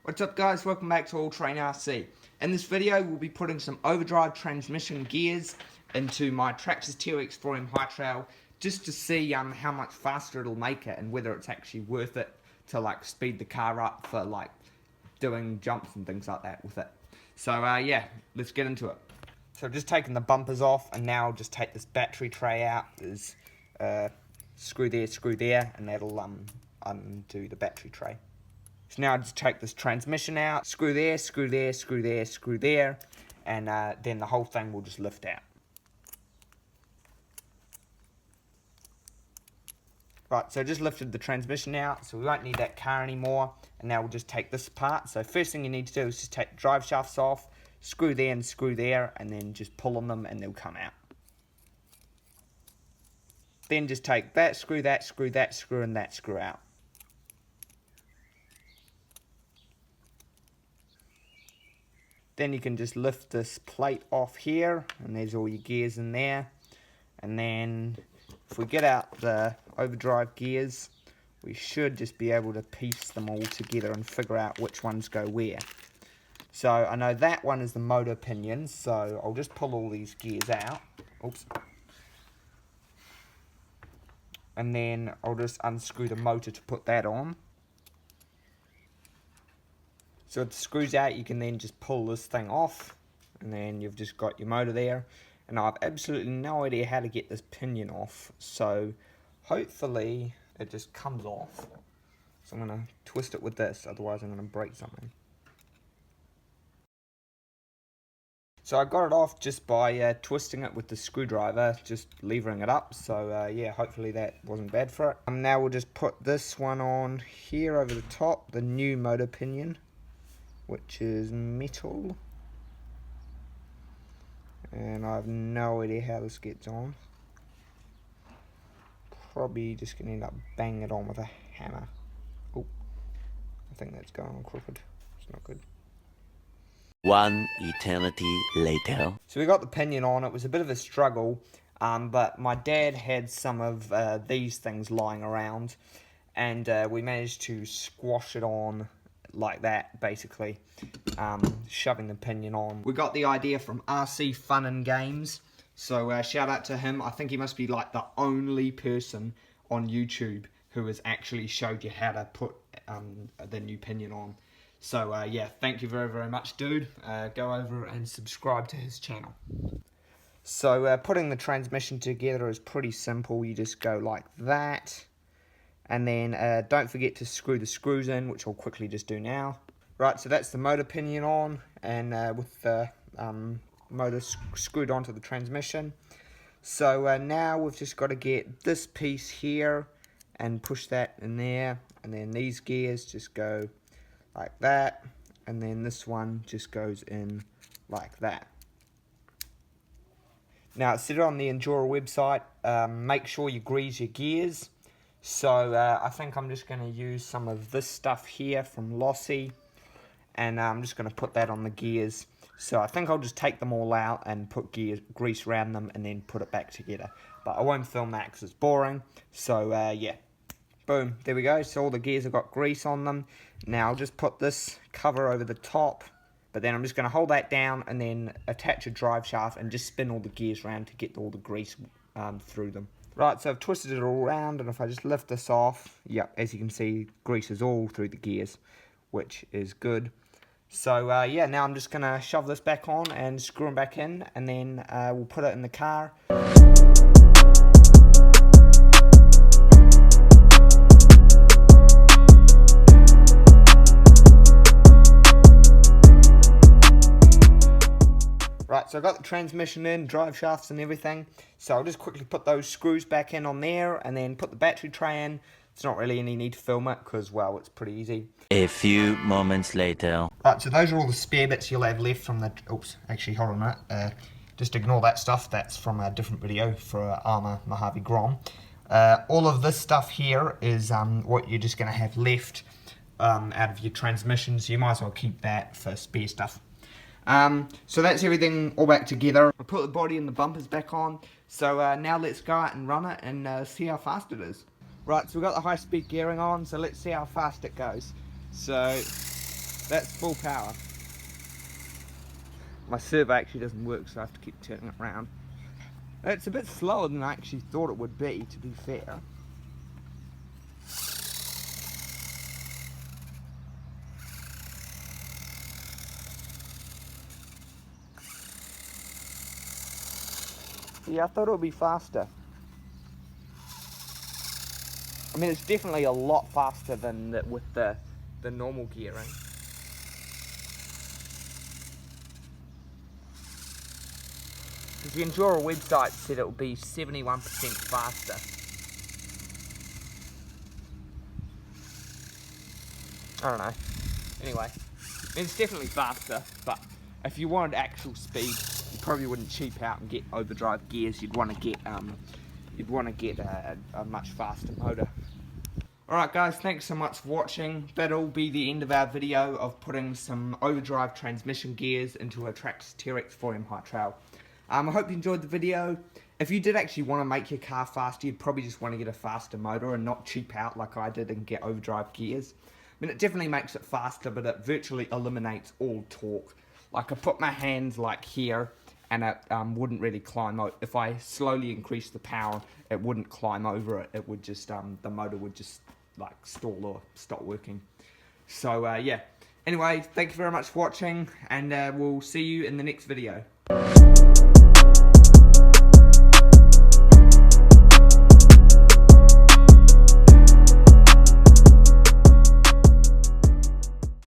What's up guys, welcome back to All Train RC. In this video we'll be putting some overdrive transmission gears into my Traxxas TRX-4M High Trail just to see how much faster it'll make it and whether it's actually worth it to like speed the car up for like doing jumps and things like that with it. So yeah, let's get into it. So I've just taken the bumpers off and now I'll just take this battery tray out. There's screw there, and that'll undo the battery tray. So now I just take this transmission out, screw there, and then the whole thing will just lift out. Right, so I just lifted the transmission out, so we won't need that car anymore, and now we'll just take this apart. So first thing you need to do is just take the drive shafts off, screw there and screw there, and then just pull on them and they'll come out. Then just take that screw, and that screw out. Then you can just lift this plate off here, and there's all your gears in there. And then if we get out the overdrive gears, we should just be able to piece them all together and figure out which ones go where. So I know that one is the motor pinion, so I'll just pull all these gears out. Oops. And then I'll just unscrew the motor to put that on. So if the screws out, you can then just pull this thing off, and then you've just got your motor there. And I have absolutely no idea how to get this pinion off, so hopefully it just comes off. So I'm going to twist it with this, otherwise I'm going to break something. So I got it off just by twisting it with the screwdriver, just levering it up. So yeah, hopefully that wasn't bad for it. Now we'll just put this one on here over the top, the new motor pinion, which is metal, and I have no idea how this gets on. Probably just gonna end up banging it on with a hammer. Oh, I think that's going on crooked. It's not good. One eternity later. So we got the pinion on. It was a bit of a struggle, but my dad had some of these things lying around, and we managed to squash it on like that, basically, shoving the pinion on. We got the idea from RC Fun and Games, so shout out to him. I think he must be like the only person on YouTube who has actually showed you how to put the new pinion on. So yeah, thank you very, very much, dude. Go over and subscribe to his channel. So putting the transmission together is pretty simple. You just go like that. And then don't forget to screw the screws in, which I'll quickly just do now. Right, so that's the motor pinion on, and with the motor screwed onto the transmission. So now we've just got to get this piece here and push that in there, and then these gears just go like that, and then this one just goes in like that. Now it's said on the Injora website, make sure you grease your gears. So I think I'm just going to use some of this stuff here from Lossy, and I'm just going to put that on the gears. So I think I'll just take them all out and put grease around them and then put it back together. But I won't film that because it's boring. So yeah, boom, there we go. So all the gears have got grease on them. Now I'll just put this cover over the top, but then I'm just going to hold that down and then attach a drive shaft and just spin all the gears around to get all the grease through them. Right, so I've twisted it all around, and if I just lift this off, yep, as you can see, grease is all through the gears, which is good. So yeah, now I'm just going to shove this back on and screw them back in, and then we'll put it in the car. Right, so I've got the transmission in, drive shafts and everything, so I'll just quickly put those screws back in on there and then put the battery tray in. It's not really any need to film it because, well, it's pretty easy. A few moments later. Right, so those are all the spare bits you'll have left from the... Oops, actually, hold on a minute. Just ignore that stuff. That's from a different video for Armour Mojave Grom. All of this stuff here is what you're just going to have left out of your transmission, so you might as well keep that for spare stuff. So that's everything all back together. I put the body and the bumpers back on. So now let's go out and run it and see how fast it is. Right, so we've got the high speed gearing on, so let's see how fast it goes. So That's full power. My servo actually doesn't work, so I have to keep turning it around. It's a bit slower than I actually thought it would be, to be fair. Yeah, I thought it would be faster. I mean, it's definitely a lot faster than with the normal gearing. Because the Injora website said it would be 71% faster. I don't know. Anyway, it's definitely faster, but if you wanted actual speed, you probably wouldn't cheap out and get overdrive gears. You'd want to get a much faster motor. Alright guys, thanks so much for watching. That'll be the end of our video of putting some overdrive transmission gears into a Traxxas TRX-4M High Trail. I hope you enjoyed the video. If you did actually want to make your car faster, you'd probably just want to get a faster motor and not cheap out like I did and get overdrive gears. I mean, it definitely makes it faster, but it virtually eliminates all torque. Like, I put my hands like here, and it wouldn't really climb out. If I slowly increase the power, it wouldn't climb over it. It would just, the motor would just like stall or stop working. So yeah. Anyway, thank you very much for watching, and we'll see you in the next video.